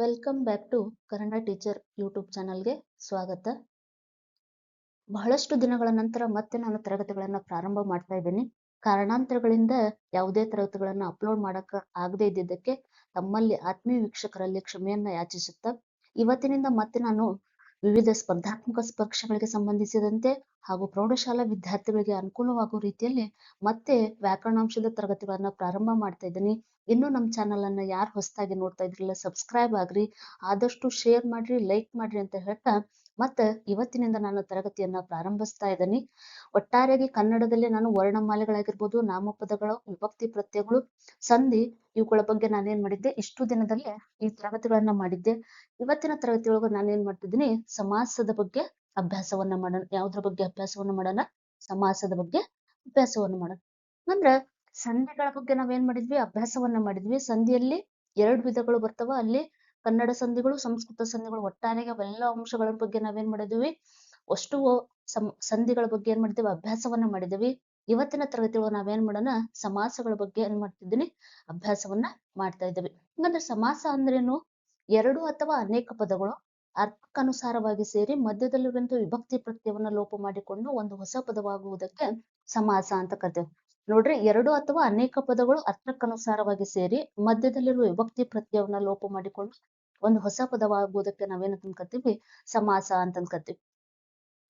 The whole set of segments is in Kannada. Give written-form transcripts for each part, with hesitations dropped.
Welcome back to Kannada teacher YouTube ಚಾನಲ್ಗೆ ಸ್ವಾಗತ. ಬಹಳಷ್ಟು ದಿನಗಳ ನಂತರ ಮತ್ತೆ ನಾನು ತರಗತಿಗಳನ್ನ ಪ್ರಾರಂಭ ಮಾಡ್ತಾ ಇದ್ದೀನಿ. ಕಾರಣಾಂತರಗಳಿಂದ ಯಾವುದೇ ತರಗತಿಗಳನ್ನ ಅಪ್ಲೋಡ್ ಮಾಡಕ್ಕೆ ಆಗದೆ ಇದ್ದಿದ್ದಕ್ಕೆ ತಮ್ಮಲ್ಲಿ ಆತ್ಮೀಯ ವೀಕ್ಷಕರಲ್ಲಿ ಕ್ಷಮೆಯನ್ನ ಯಾಚಿಸುತ್ತಾ, ಇವತ್ತಿನಿಂದ ಮತ್ತೆ ನಾನು ವಿವಿಧ ಸ್ಪರ್ಧಾತ್ಮಕ ಪರೀಕ್ಷೆಗಳಿಗೆ ಸಂಬಂಧಿಸಿದಂತೆ ಹಾಗೂ ಪ್ರೌಢಶಾಲಾ ವಿದ್ಯಾರ್ಥಿಗಳಿಗೆ ಅನುಕೂಲವಾಗುವ ರೀತಿಯಲ್ಲಿ ಮತ್ತೆ ವ್ಯಾಕರಣಾಂಶದ ತರಗತಿಗಳನ್ನ ಪ್ರಾರಂಭ ಮಾಡ್ತಾ ಇದ್ದೀನಿ. ಇನ್ನು ನಮ್ಮ ಚಾನಲ್ ಅನ್ನ ಯಾರು ಹೊಸದಾಗಿ ನೋಡ್ತಾ ಇದ್ರಲ್ಲ, ಸಬ್ಸ್ಕ್ರೈಬ್ ಆಗ್ರಿ, ಆದಷ್ಟು ಶೇರ್ ಮಾಡ್ರಿ, ಲೈಕ್ ಮಾಡ್ರಿ ಅಂತ ಹೇಳ್ತಾ ಮತ್ತೆ ಇವತ್ತಿನಿಂದ ನಾನು ತರಗತಿಯನ್ನ ಪ್ರಾರಂಭಿಸ್ತಾ ಇದ್ದೀನಿ. ಒಟ್ಟಾರೆಯಾಗಿ ಕನ್ನಡದಲ್ಲಿ ನಾನು ವರ್ಣಮಾಲೆಗಳಾಗಿರ್ಬೋದು, ನಾಮಪದಗಳು, ವಿಭಕ್ತಿ ಪ್ರತ್ಯಯಗಳು, ಸಂಧಿ ಇವುಗಳ ಬಗ್ಗೆ ನಾನೇನ್ ಮಾಡಿದ್ದೆ, ಇಷ್ಟು ದಿನದಲ್ಲೇ ಈ ತರಗತಿಗಳನ್ನ ಮಾಡಿದ್ದೆ. ಇವತ್ತಿನ ತರಗತಿಯೊಳಗೆ ನಾನೇನ್ ಮಾಡ್ತಿದ್ದೀನಿ, ಸಮಾಸದ ಬಗ್ಗೆ ಅಭ್ಯಾಸವನ್ನ ಮಾಡೋಣ. ಯಾವ್ದ್ರ ಬಗ್ಗೆ ಅಭ್ಯಾಸವನ್ನ ಮಾಡೋಣ? ಸಮಾಸದ ಬಗ್ಗೆ ಅಭ್ಯಾಸವನ್ನ ಮಾಡೋಣ. ಅಂದ್ರೆ ಸಂಧಿಗಳ ಬಗ್ಗೆ ನಾವೇನ್ ಮಾಡಿದ್ವಿ, ಅಭ್ಯಾಸವನ್ನ ಮಾಡಿದ್ವಿ. ಸಂಧಿಯಲ್ಲಿ 2 ವಿಧಗಳು ಬರ್ತಾವ. ಅಲ್ಲಿ ಕನ್ನಡ ಸಂಧಿಗಳು, ಸಂಸ್ಕೃತ ಸಂಧಿಗಳು. ಒಟ್ಟಾರೆಗೆ ಅವೆಲ್ಲ ಅಂಶಗಳ ಬಗ್ಗೆ ನಾವೇನ್ ಮಾಡಿದ್ವಿ, ಅಷ್ಟು ಸಂಧಿಗಳ ಬಗ್ಗೆ ಏನ್ ಮಾಡಿದ್ವಿ, ಅಭ್ಯಾಸವನ್ನ ಮಾಡಿದ್ವಿ. ಇವತ್ತಿನ ತರಗತಿಯೊಳಗೆ ನಾವೇನ್ ಮಾಡೋಣ, ಸಮಾಸಗಳ ಬಗ್ಗೆ ಏನ್ ಮಾಡ್ತಿದ್ದೀನಿ, ಅಭ್ಯಾಸವನ್ನ ಮಾಡ್ತಾ ಇದ್ದೀವಿ. ಹಂಗಂದ್ರೆ ಸಮಾಸ ಅಂದ್ರೇನು? 2 ಅಥವಾ ಅನೇಕ ಪದಗಳು ಅರ್ಥಕ್ಕನುಸಾರವಾಗಿ ಸೇರಿ ಮಧ್ಯದಲ್ಲಿರುವಂತಹ ವಿಭಕ್ತಿ ಪ್ರತ್ಯವನ್ನ ಲೋಪ ಮಾಡಿಕೊಂಡು ಒಂದು ಹೊಸ ಪದವಾಗುವುದಕ್ಕೆ ಸಮಾಸ ಅಂತ ಕರಿತೇವೆ. ನೋಡ್ರಿ, 2 ಅಥವಾ ಅನೇಕ ಪದಗಳು ಅರ್ಥಕ್ಕನುಸಾರವಾಗಿ ಸೇರಿ ಮಧ್ಯದಲ್ಲಿರುವ ವಿಭಕ್ತಿ ಪ್ರತ್ಯವನ್ನ ಲೋಪ ಮಾಡಿಕೊಂಡು ಒಂದು ಹೊಸ ಪದವಾಗುವುದಕ್ಕೆ ನಾವೇನಂತ ಕರಿತೀವಿ, ಸಮಾಸ ಅಂತ ಕರಿತೀವಿ.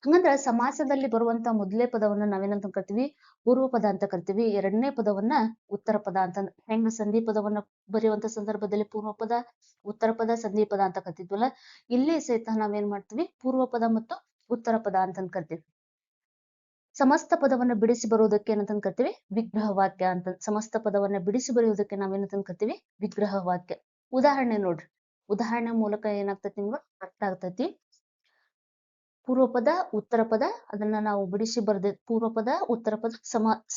ಹಂಗಂದ್ರ ಸಮಾಸದಲ್ಲಿ ಬರುವಂತ ಮೊದಲೇ ಪದವನ್ನ ನಾವೇನಂತ ಕರಿತೀವಿ, ಪೂರ್ವ ಪದ ಅಂತ ಕರಿತೀವಿ. ಎರಡನೇ ಪದವನ್ನ ಉತ್ತರ ಪದ ಅಂತ. ಹೆಂಗ ಸಂಧಿ ಪದವನ್ನ ಬರೆಯುವಂತ ಸಂದರ್ಭದಲ್ಲಿ ಪೂರ್ವ ಪದ, ಉತ್ತರ ಪದ, ಸಂಧಿ ಪದ ಅಂತ ಕರಿತಿದ್ವಲ್ಲ, ಇಲ್ಲಿ ಸಹಿತ ನಾವೇನ್ ಮಾಡ್ತೀವಿ, ಪೂರ್ವ ಪದ ಮತ್ತು ಉತ್ತರ ಪದ ಅಂತ ಕರಿತೀವಿ. ಸಮಸ್ತ ಪದವನ್ನ ಬಿಡಿಸಿ ಬರುವುದಕ್ಕೆ ಏನಂತ ಕರಿತೀವಿ, ವಿಗ್ರಹ ವಾಕ್ಯ ಅಂತ. ಸಮಸ್ತ ಪದವನ್ನ ಬಿಡಿಸಿ ಬರೆಯುವುದಕ್ಕೆ ನಾವೇನಂತ ಕರಿತೀವಿ, ವಿಗ್ರಹ ವಾಕ್ಯ. ಉದಾಹರಣೆ ನೋಡ್ರಿ, ಉದಾಹರಣೆ ಮೂಲಕ ಏನಾಗ್ತೈತಿ, ನಿಮ್ಗೆ ಅರ್ಥ ಆಗ್ತೈತಿ. ಪೂರ್ವ ಪದ, ಉತ್ತರ ಪದ, ಅದನ್ನ ನಾವು ಬಿಡಿಸಿ ಬರ್ದೆ ಪೂರ್ವ ಪದ, ಉತ್ತರ ಪದ,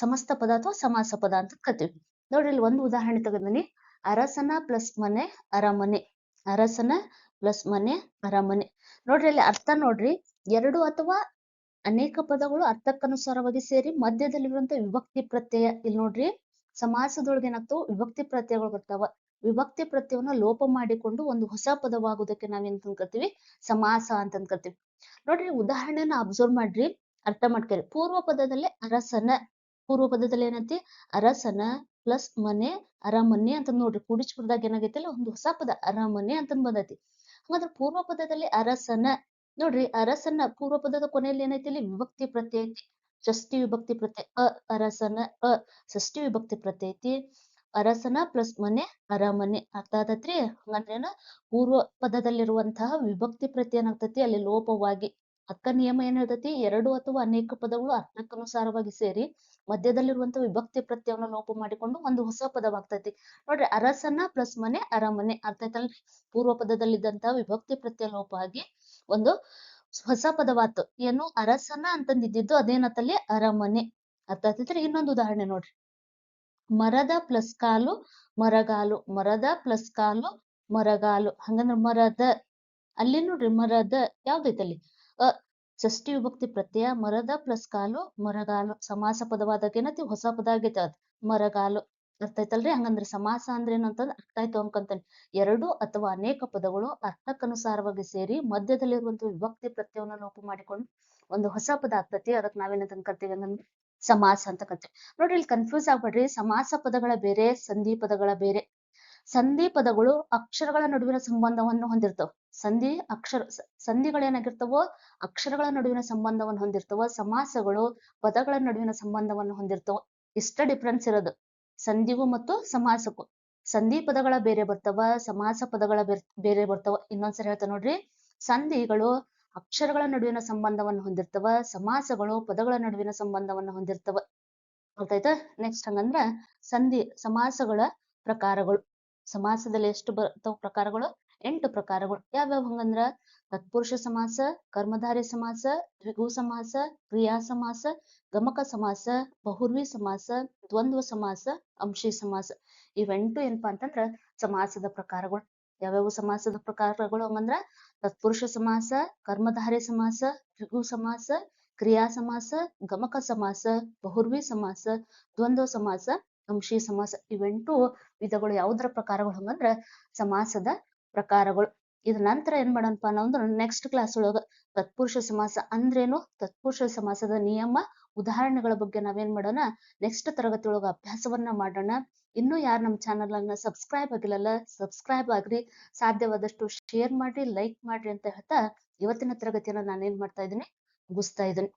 ಸಮಸ್ತ ಪದ ಅಥವಾ ಸಮಾಸ ಪದ ಅಂತ ಕರಿತೀವಿ. ನೋಡ್ರಿ, ಇಲ್ಲಿ ಒಂದು ಉದಾಹರಣೆ ತೆಗೆದಿನಿ. ಅರಸನ ಪ್ಲಸ್ ಮನೆ ಅರಮನೆ. ಅರಸನ ಪ್ಲಸ್ ಮನೆ ಅರಮನೆ. ನೋಡ್ರಿ, ಇಲ್ಲಿ ಅರ್ಥ ನೋಡ್ರಿ, 2 ಅಥವಾ ಅನೇಕ ಪದಗಳು ಅರ್ಥಕ್ಕನುಸಾರವಾಗಿ ಸೇರಿ ಮಧ್ಯದಲ್ಲಿರುವಂತ ವಿಭಕ್ತಿ ಪ್ರತ್ಯಯ. ಇಲ್ಲಿ ನೋಡ್ರಿ, ಸಮಾಸದೊಳಗೆ ಏನಾಗ್ತಾವ, ವಿಭಕ್ತಿ ಪ್ರತ್ಯಯಗಳು ಬರ್ತಾವ. ವಿಭಕ್ತಿ ಪ್ರತ್ಯವನ್ನ ಲೋಪ ಮಾಡಿಕೊಂಡು ಒಂದು ಹೊಸ ಪದವಾಗುವುದಕ್ಕೆ ನಾವೇನ್ ಕರಿತೀವಿ, ಸಮಾಸ ಅಂತ ಕರಿತೀವಿ. ನೋಡ್ರಿ, ಉದಾಹರಣೆನ ಅಬ್ಸರ್ವ್ ಮಾಡ್ರಿ, ಅರ್ಥ ಮಾಡ್ಕೊರಿ. ಪೂರ್ವ ಪದದಲ್ಲಿ ಅರಸನ, ಪೂರ್ವ ಪದದಲ್ಲಿ ಏನೈತಿ, ಅರಸನ ಪ್ಲಸ್ ಮನೆ ಅರಮನೆ ಅಂತ. ನೋಡ್ರಿ, ಕೂಡಿಸ್ಬಿಡ್ದಾಗ ಏನಾಗೈತಿಲ್ಲ, ಒಂದು ಹೊಸ ಪದ ಅರಮನೆ ಅಂತ ಬಂದೈತಿ. ಹಾಗಾದ್ರೆ ಪೂರ್ವ ಪದದಲ್ಲಿ ಅರಸನ, ನೋಡ್ರಿ, ಅರಸನ ಪೂರ್ವ ಪದದ ಕೊನೆಯಲ್ಲಿ ಏನೈತಿ, ಇಲ್ಲಿ ವಿಭಕ್ತಿ ಪ್ರತ್ಯಯ ಐತಿ, ಷಷ್ಠಿ ವಿಭಕ್ತಿ ಪ್ರತ್ಯಯ. ಅರಸನ, ಷಷ್ಠಿ ವಿಭಕ್ತಿ ಪ್ರತ್ಯಯ ಐತಿ. ಅರಸನ ಪ್ಲಸ್ ಮನೆ ಅರಮನೆ. ಅರ್ಥ ಆಗತ್ರಿ? ಹಂಗಂದ್ರೇನ, ಪೂರ್ವ ಪದದಲ್ಲಿರುವಂತಹ ವಿಭಕ್ತಿ ಪ್ರತ್ಯಯ ಏನಾಗ್ತೈತಿ, ಅಲ್ಲಿ ಲೋಪವಾಗಿ. ಅಕ್ಕ ನಿಯಮ ಏನ್ ಹೇಳ್ತೈತಿ, 2 ಅಥವಾ ಅನೇಕ ಪದಗಳು ಅರ್ಥಕ್ಕನುಸಾರವಾಗಿ ಸೇರಿ ಮಧ್ಯದಲ್ಲಿರುವಂತಹ ವಿಭಕ್ತಿ ಪ್ರತ್ಯವನ್ನ ಲೋಪ ಮಾಡಿಕೊಂಡು ಒಂದು ಹೊಸ ಪದವಾಗ್ತೈತಿ. ನೋಡ್ರಿ, ಅರಸನ ಪ್ಲಸ್ ಮನೆ ಅರಮನೆ. ಅರ್ಥ ಆಯ್ತಲ್ರಿ? ಪೂರ್ವ ಪದದಲ್ಲಿದ್ದಂತಹ ವಿಭಕ್ತಿ ಪ್ರತ್ಯಯ ಲೋಪ ಆಗಿ ಒಂದು ಹೊಸ ಪದವಾತು. ಏನು, ಅರಸನ ಅಂತಂದಿದ್ದು ಅದೇನತ್ತಲ್ಲಿ, ಅರಮನೆ. ಅರ್ಥ ಆಗ್ತೈತ್ರಿ? ಇನ್ನೊಂದು ಉದಾಹರಣೆ ನೋಡ್ರಿ, ಮರದ ಪ್ಲಸ್ ಕಾಲು ಮರಗಾಲು. ಮರದ ಪ್ಲಸ್ ಕಾಲು ಮರಗಾಲು. ಹಂಗಂದ್ರ ಮರದ, ಅಲ್ಲಿ ನೋಡ್ರಿ, ಮರದ ಯಾವ್ದೈತಲ್ಲಿ, ಷಷ್ಠಿ ವಿಭಕ್ತಿ ಪ್ರತ್ಯಯ. ಮರದ ಪ್ಲಸ್ ಕಾಲು ಮರಗಾಲು. ಸಮಾಸ ಪದವಾದಾಗ ಏನೈತಿ, ಹೊಸ ಪದ ಆಗೈತೆ, ಅದ್ ಮರಗಾಲು. ಅರ್ಥ ಆಯ್ತಲ್ರಿ? ಹಂಗಂದ್ರೆ ಸಮಾಸ ಅಂದ್ರೆ ಏನಂತಂದ್ರೆ ಅರ್ಥ ಆಯ್ತು ಅನ್ಕೊಂತಾನೆ. 2 ಅಥವಾ ಅನೇಕ ಪದಗಳು ಅರ್ಥಕ್ಕನುಸಾರವಾಗಿ ಸೇರಿ ಮಧ್ಯದಲ್ಲಿರುವಂತ ವಿಭಕ್ತಿ ಪ್ರತ್ಯವನ್ನ ಲೋಪ ಮಾಡಿಕೊಂಡು ಒಂದು ಹೊಸ ಪದ ಆಗ್ತೈತಿ. ಅದಕ್ಕೆ ನಾವೇನಂತ ಕರಿತೀವಿ ಅಂದ್ರೆ ಸಮಾಸ ಅಂತ ಕರಿತೀವಿ. ನೋಡ್ರಿ, ಇಲ್ಲಿ ಕನ್ಫ್ಯೂಸ್ ಆಗ್ಬೇಡ್ರಿ. ಸಮಾಸ ಪದಗಳ ಬೇರೆ, ಸಂಧಿ ಪದಗಳ ಬೇರೆ. ಸಂಧಿ ಪದಗಳು ಅಕ್ಷರಗಳ ನಡುವಿನ ಸಂಬಂಧವನ್ನು ಹೊಂದಿರ್ತಾವ. ಸಂಧಿಗಳೇನಾಗಿರ್ತಾವೋ ಅಕ್ಷರಗಳ ನಡುವಿನ ಸಂಬಂಧವನ್ನು ಹೊಂದಿರ್ತಾವ. ಸಮಾಸಗಳು ಪದಗಳ ನಡುವಿನ ಸಂಬಂಧವನ್ನು ಹೊಂದಿರ್ತಾವ. ಇಷ್ಟ ಡಿಫ್ರೆನ್ಸ್ ಇರೋದು ಸಂಧಿಗೂ ಮತ್ತು ಸಮಾಸಕ್ಕೂ. ಸಂಧಿ ಪದಗಳ ಬೇರೆ ಬರ್ತಾವ, ಸಮಾಸ ಪದಗಳ ಬೇರೆ ಬರ್ತಾವ. ಇನ್ನೊಂದ್ಸರಿ ಹೇಳ್ತಾ ನೋಡ್ರಿ, ಸಂಧಿಗಳು ಅಕ್ಷರಗಳ ನಡುವಿನ ಸಂಬಂಧವನ್ನು ಹೊಂದಿರ್ತವ, ಸಮಾಸಗಳು ಪದಗಳ ನಡುವಿನ ಸಂಬಂಧವನ್ನು ಹೊಂದಿರ್ತವ. ಗೊತ್ತಾಯ್ತಾ? ನೆಕ್ಸ್ಟ್ ಹಂಗಂದ್ರ ಸಮಾಸಗಳ ಪ್ರಕಾರಗಳು. ಸಮಾಸದಲ್ಲಿ ಎಷ್ಟು ಬರ್ತಾವ ಪ್ರಕಾರಗಳು? 8 ಪ್ರಕಾರಗಳು. ಯಾವ್ಯಾವ ಹಂಗಂದ್ರ ತತ್ಪುರುಷ ಸಮಾಸ, ಕರ್ಮಧಾರಯ ಸಮಾಸ, ದ್ವಿಗು ಸಮಾಸ, ಕ್ರಿಯಾ ಸಮಾಸ, ಗಮಕ ಸಮಾಸ, ಬಹುರ್ವಿ ಸಮಾಸ, ದ್ವಂದ್ವ ಸಮಾಸ, ಅಂಶಿ ಸಮಾಸ. ಇವೆಂಟು ಏನಪ್ಪಾ ಅಂತಂದ್ರ ಸಮಾಸದ ಪ್ರಕಾರಗಳು. ಯಾವ್ಯಾವ ಸಮಾಸದ ಪ್ರಕಾರಗಳು ಹಂಗಂದ್ರ ತತ್ಪುರುಷ ಸಮಾಸ, ಕರ್ಮಧಾರಯ ಸಮಾಸ, ದ್ವಿಗು ಸಮಾಸ, ಕ್ರಿಯಾ ಸಮಾಸ, ಗಮಕ ಸಮಾಸ, ಬಹುರ್ವಿ ಸಮಾಸ, ದ್ವಂದ್ವ ಸಮಾಸ, ಅಂಶಿ ಸಮಾಸ. ಇವೆಂಟು ವಿಧಗಳು ಯಾವುದರ ಪ್ರಕಾರಗಳು ಹಂಗಂದ್ರ ಸಮಾಸದ ಪ್ರಕಾರಗಳು. ಇದ್ರ ನಂತರ ಏನ್ ಮಾಡೋಣಪ್ಪ ನಾವಂದ್ರ ನೆಕ್ಸ್ಟ್ ಕ್ಲಾಸ್ ಒಳಗ ತತ್ಪುರುಷ ಸಮಾಸ ಅಂದ್ರೇನು, ತತ್ಪುರುಷ ಸಮಾಸದ ನಿಯಮ, ಉದಾಹರಣೆಗಳ ಬಗ್ಗೆ ನಾವೇನ್ ಮಾಡೋಣ ನೆಕ್ಸ್ಟ್ ತರಗತಿ ಒಳಗ ಅಭ್ಯಾಸವನ್ನ ಮಾಡೋಣ. ಇನ್ನು ಯಾರು ನಮ್ಮ ಚಾನಲ್ ಅನ್ನ ಸಬ್ಸ್ಕ್ರೈಬ್ ಆಗಿಲ್ಲಲ್ಲ, ಸಬ್ಸ್ಕ್ರೈಬ್ ಆಗ್ರಿ, ಸಾಧ್ಯವಾದಷ್ಟು ಶೇರ್ ಮಾಡ್ರಿ, ಲೈಕ್ ಮಾಡ್ರಿ ಅಂತ ಹೇಳ್ತಾ ಇವತ್ತಿನ ತರಗತಿಯನ್ನ ನಾನೇನ್ ಮಾಡ್ತಾ ಇದ್ದೀನಿ ಮುಗಿಸ್ತಾ ಇದ್ದೀನಿ.